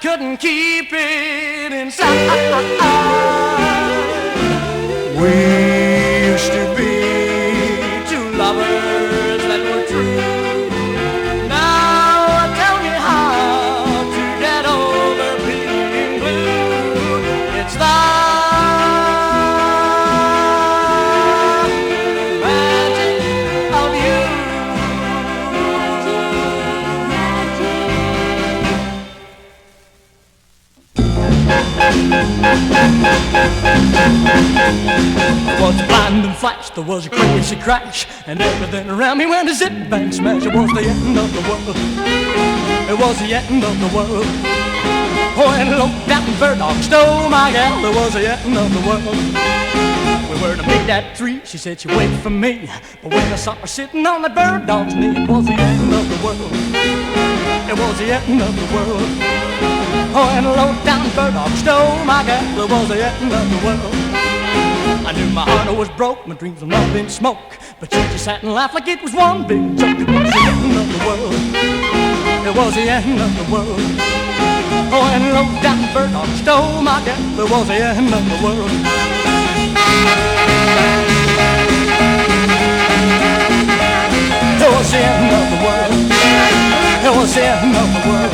couldn't keep it inside. We used to be two lovers that were true. Now tell me how to get over being blue. It's the magic of you. There was a blinding flash, there was a crazy crash, and everything around me went a zip bang smash. It was the end of the world. It was the end of the world. Oh, and a low down bird dog stole my gal. It was the end of the world. We were to meet at 3. She said she waited for me, but when I saw her sitting on that bird dog's knee, it was the end of the world. It was the end of the world. Oh, and a low-down bird dog stole my gal. It was the end of the world. I knew my heart was broke, my dreams were not in smoke, but she just sat and laughed like it was one big joke. It was the end of the world. It was the end of the world. Oh, and a low-down bird dog stole my gal. It was the end of the world. It was the end of the world. It was the end of the world.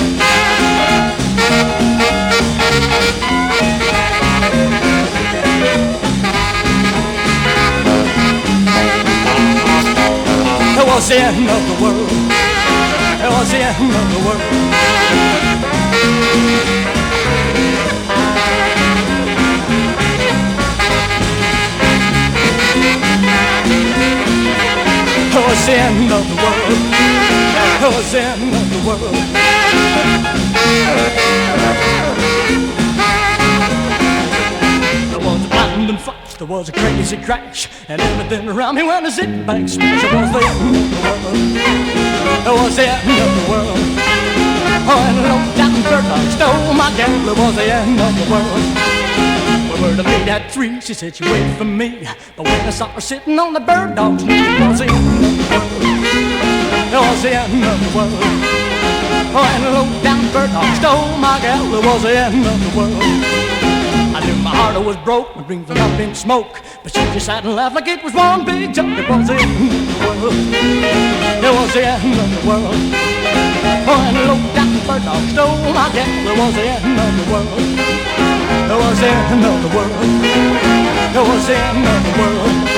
It was the end of the world. It was the end of the world. It was the end of the world. It was the end of the world. There was a blinding flash, there was a crazy crash, and everything around me went a zip bang smash. It was the end of the world. It was the end of the world. Oh, and a low-down bird dog stole my gal. It was the end of the world. We were to meet at 3. She said she waited for me, but when I saw her sitting on the bird dog's knee, it was the end of the world. It was the end of the world. Oh, and a low-down bird dog stole my gal. It was the end of the world. I knew my heart was broke, my dreams were up in smoke, but she just sat and laughed like it was one big joke. It was the end of the world. It was the end of the world. Oh, and a low-down bird dog stole my gal. It was the end of the world. It was the end of the world. It was the end of the world.